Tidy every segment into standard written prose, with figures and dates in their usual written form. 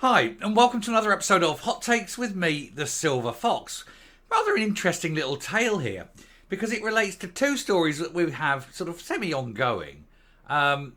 Hi, and welcome to another episode of Hot Takes with me, the Silver Fox. Rather an interesting little tale here, because it relates to two stories that we have sort of semi-ongoing. And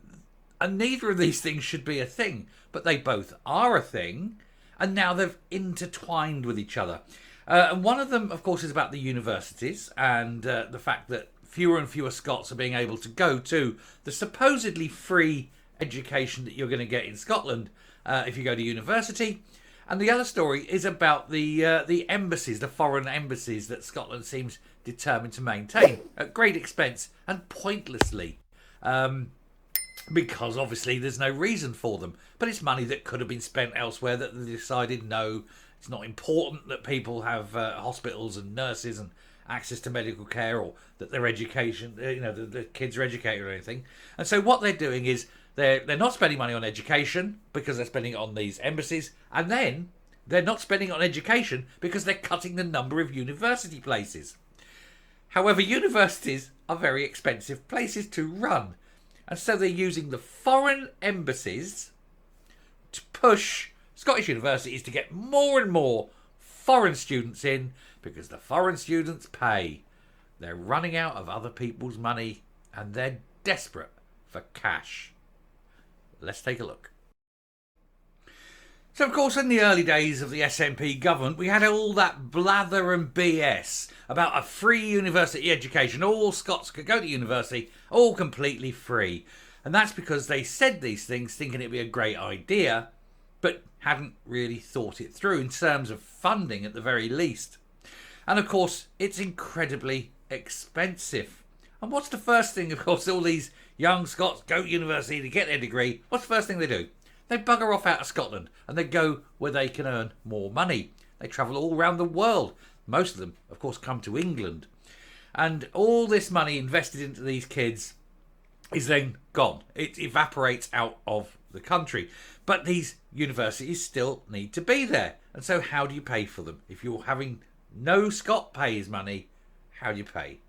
neither of these things should be a thing, but they both are a thing, and now they've intertwined with each other. And one of them, of course, is about the universities and the fact that fewer and fewer Scots are being able to go to the supposedly free education that you're going to get in Scotland if you go to university. And the other story is about the embassies, the foreign embassies that Scotland seems determined to maintain at great expense and pointlessly. Because obviously there's no reason for them. But it's money that could have been spent elsewhere that they decided no, it's not important that people have hospitals and nurses and access to medical care, or that their education, the kids are educated or anything. And so what they're doing is they're not spending money on education because they're spending it on these embassies, and then they're not spending it on education because they're cutting the number of university places. However, universities are very expensive places to run, and so they're using the foreign embassies to push Scottish universities to get more and more foreign students in because the foreign students pay. They're running out of other people's money and they're desperate for cash. Let's take a look. So, of course, in the early days of the SNP government, we had all that blather and BS about a free university education. All Scots could go to university, all completely free. And that's because they said these things thinking it'd be a great idea, but hadn't really thought it through in terms of funding at the very least. And, of course, it's incredibly expensive. And what's the first thing, of course, all these young Scots go to university to get their degree? What's the first thing they do? They bugger off out of Scotland and they go where they can earn more money. They travel all around the world. Most of them, of course, come to England. And all this money invested into these kids is then gone. It evaporates out of the country. But these universities still need to be there. And so how do you pay for them? If you're having no Scot pay his money, how do you pay?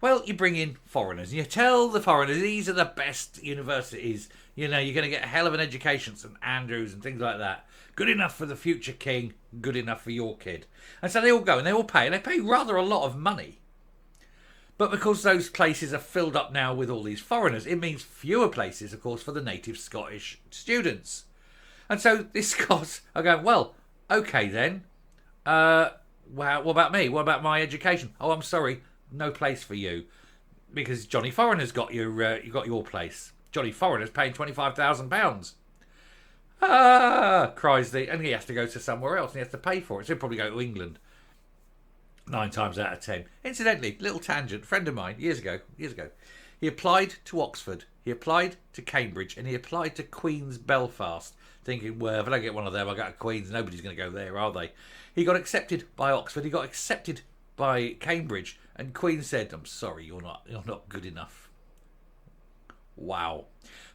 Well, you bring in foreigners and you tell the foreigners these are the best universities. You know, you're going to get a hell of an education, St Andrews and things like that. Good enough for the future king, good enough for your kid. And so they all go and they all pay. And they pay rather a lot of money. But because those places are filled up now with all these foreigners, it means fewer places, of course, for the native Scottish students. And so the Scots are going, well, okay then. Well, what about me? What about my education? Oh, I'm sorry. No place for you, because Johnny Foreigner's got your place. Johnny Foreigner's paying £25,000. Ah, cries and he has to go to somewhere else and he has to pay for it. So he'll probably go to England 9 times out of 10. Incidentally, little tangent, friend of mine years ago, he applied to Oxford, he applied to Cambridge, and he applied to Queen's Belfast, thinking, well, if I don't get one of them, I'll go to Queen's. Nobody's going to go there, are they? He got accepted by Oxford. He got accepted by Cambridge, and Queen said, I'm sorry, you're not good enough. Wow.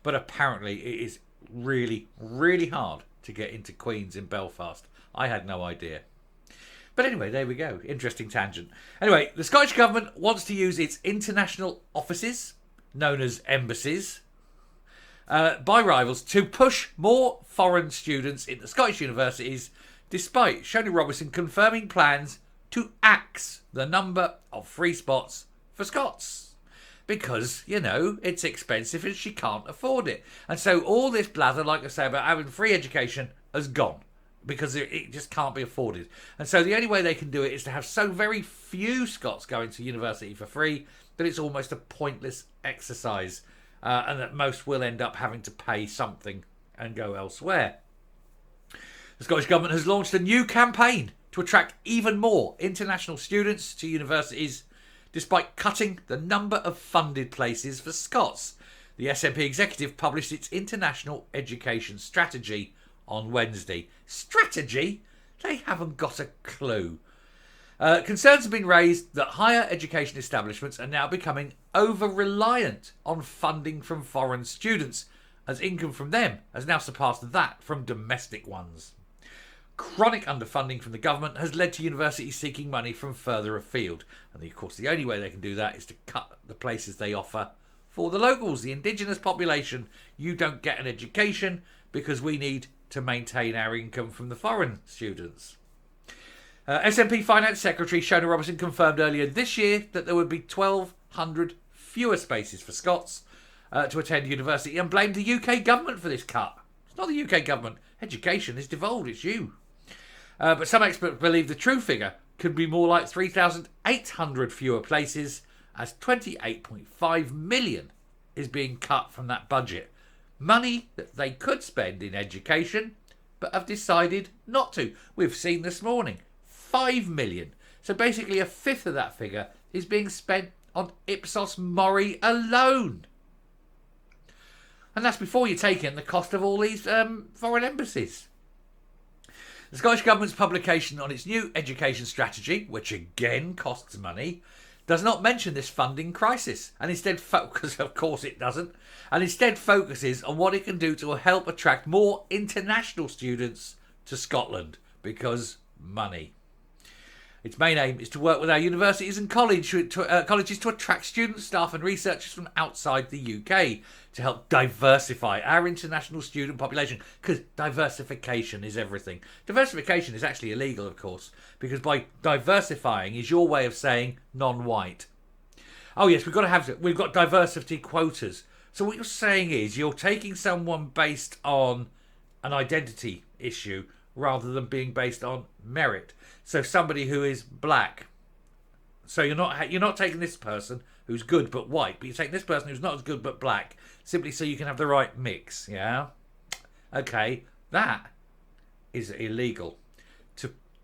But apparently it is really, really hard to get into Queen's in Belfast. I had no idea. But anyway, there we go. Interesting tangent. Anyway, the Scottish Government wants to use its international offices, known as embassies, by rivals to push more foreign students into Scottish universities, despite Shona Robinson confirming plans to axe the number of free spots for Scots. Because, it's expensive and she can't afford it. And so all this blather, like I say, about having free education has gone. Because it just can't be afforded. And so the only way they can do it is to have so very few Scots going to university for free that it's almost a pointless exercise. And that most will end up having to pay something and go elsewhere. The Scottish Government has launched a new campaign to attract even more international students to universities, despite cutting the number of funded places for Scots. The SNP executive published its international education strategy on Wednesday. Strategy? They haven't got a clue. Concerns have been raised that higher education establishments are now becoming over-reliant on funding from foreign students, as income from them has now surpassed that from domestic ones. Chronic underfunding from the government has led to universities seeking money from further afield. And of course, the only way they can do that is to cut the places they offer for the locals, the indigenous population. You don't get an education because we need to maintain our income from the foreign students. SNP Finance Secretary Shona Robertson confirmed earlier this year that there would be 1,200 fewer spaces for Scots to attend university, and blamed the UK government for this cut. It's not the UK government. Education is devolved. It's you. But some experts believe the true figure could be more like 3,800 fewer places, as 28.5 million is being cut from that budget. Money that they could spend in education, but have decided not to. We've seen this morning, 5 million. So basically a fifth of that figure is being spent on Ipsos Mori alone. And that's before you take in the cost of all these foreign embassies. The Scottish Government's publication on its new education strategy, which again costs money, does not mention this funding crisis, and instead focuses, of course it doesn't, and instead focuses on what it can do to help attract more international students to Scotland, because money. Its main aim is to work with our universities and colleges to attract students, staff and researchers from outside the UK to help diversify our international student population, because diversification is everything. Diversification is actually illegal, of course, because by diversifying is your way of saying non-white. Oh yes, we've got diversity quotas. So what you're saying is you're taking someone based on an identity issue rather than being based on merit. So somebody who is black. So you're not taking this person who's good but white, but you're taking this person who's not as good but black, simply so you can have the right mix. Yeah. Okay, that is illegal.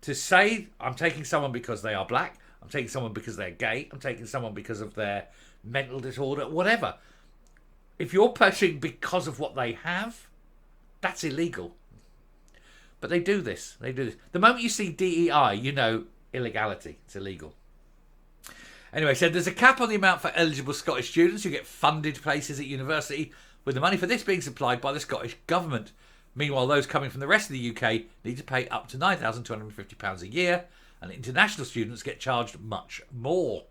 To say I'm taking someone because they are black, I'm taking someone because they're gay, I'm taking someone because of their mental disorder, whatever. If you're pushing because of what they have, that's illegal. But they do this. The moment you see DEI, you know illegality. It's illegal. Anyway, so there's a cap on the amount for eligible Scottish students who get funded places at university, with the money for this being supplied by the Scottish Government. Meanwhile, those coming from the rest of the UK need to pay up to £9,250 a year, and international students get charged much more.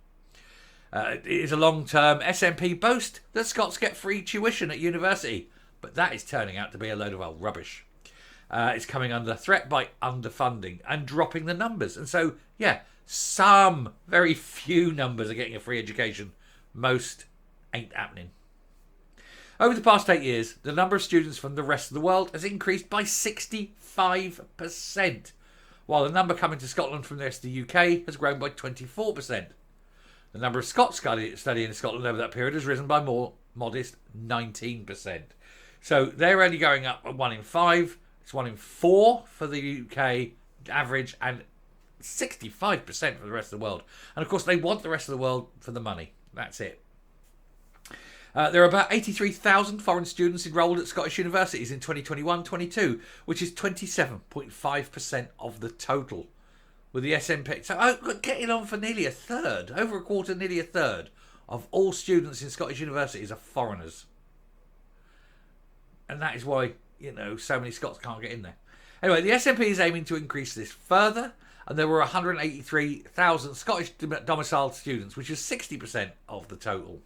It is a long-term SNP boast that Scots get free tuition at university, but that is turning out to be a load of old rubbish. It's coming under threat by underfunding and dropping the numbers. And so, yeah, some very few numbers are getting a free education. Most ain't happening. Over the past 8 years, the number of students from the rest of the world has increased by 65%, while the number coming to Scotland from the rest of the UK has grown by 24%. The number of Scots studying in Scotland over that period has risen by more modest 19%. So they're only going up at 1 in 5. It's 1 in 4 for the UK average and 65% for the rest of the world. And of course, they want the rest of the world for the money. That's it. There are about 83,000 foreign students enrolled at Scottish universities in 2021-22, which is 27.5% of the total. With the SNP, so getting on for nearly a third, over a quarter, nearly a third of all students in Scottish universities are foreigners. And that is why, so many Scots can't get in there. Anyway, the SNP is aiming to increase this further, and there were 183,000 Scottish domiciled students, which is 60% of the total.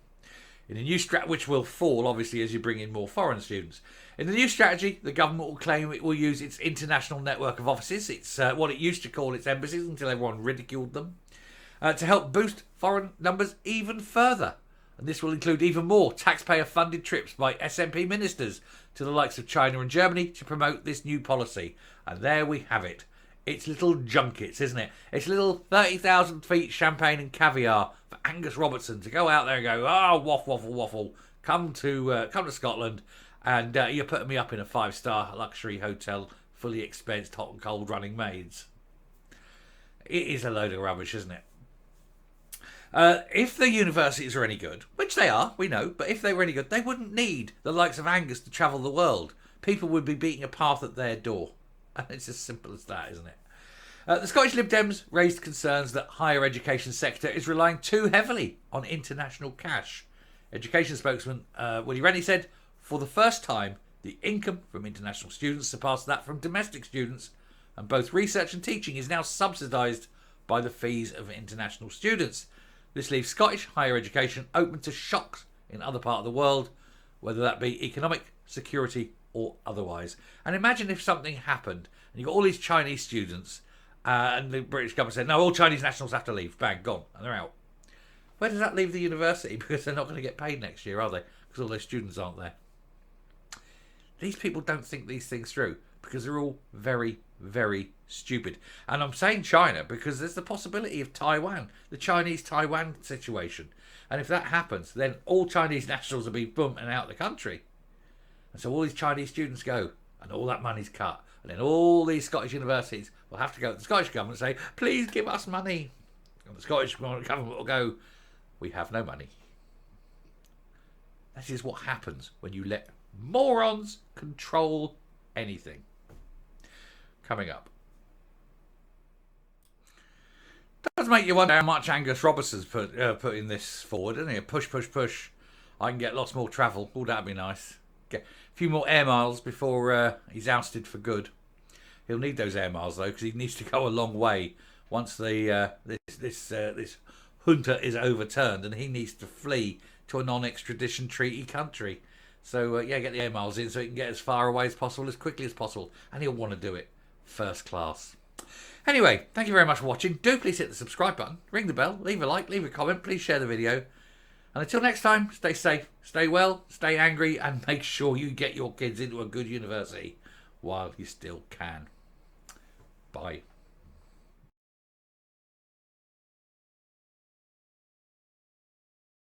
In a new strategy, which will fall, obviously, as you bring in more foreign students. In the new strategy, the government will claim it will use its international network of offices, it's what it used to call its embassies until everyone ridiculed them, to help boost foreign numbers even further. And this will include even more taxpayer-funded trips by SNP ministers to the likes of China and Germany to promote this new policy. And there we have it. It's little junkets, isn't it? It's little 30,000 feet champagne and caviar for Angus Robertson to go out there and go, waffle, come to Scotland, and you're putting me up in a 5-star luxury hotel, fully expensed, hot and cold running maids. It is a load of rubbish, isn't it? If the universities are any good, which they are, we know, but if they were any good, they wouldn't need the likes of Angus to travel the world. People would be beating a path at their door. And it's as simple as that, isn't it? The Scottish Lib Dems raised concerns that higher education sector is relying too heavily on international cash. Education spokesman Willie Rennie said, for the first time, the income from international students surpassed that from domestic students, and both research and teaching is now subsidised by the fees of international students. This leaves Scottish higher education open to shocks in other parts of the world, whether that be economic, security or otherwise. And imagine if something happened and you got all these Chinese students and the British government said, no, all Chinese nationals have to leave. Bang, gone. And they're out. Where does that leave the university? Because they're not going to get paid next year, are they? Because all those students aren't there. These people don't think these things through because they're all very, very stupid. And I'm saying China because there's the possibility of Taiwan, the Chinese-Taiwan situation. And if that happens, then all Chinese nationals will be boom and out of the country. And so all these Chinese students go, and all that money's cut. And then all these Scottish universities will have to go to the Scottish government and say, please give us money. And the Scottish government will go, we have no money. That is what happens when you let morons control anything. Coming up. Does make you wonder how much Angus Robertson's putting this forward, isn't it? Push, push, push. I can get lots more travel. Oh, that'd be nice. Get a few more air miles before he's ousted for good. He'll need those air miles though, because he needs to go a long way once the this junta is overturned, and he needs to flee to a non-extradition treaty country. So yeah, get the air miles in so he can get as far away as possible, as quickly as possible, and he'll want to do it first class. Anyway, thank you very much for watching. Do please hit the subscribe button, ring the bell, leave a like, leave a comment, please share the video. And until next time, stay safe, stay well, stay angry, and make sure you get your kids into a good university while you still can. Bye.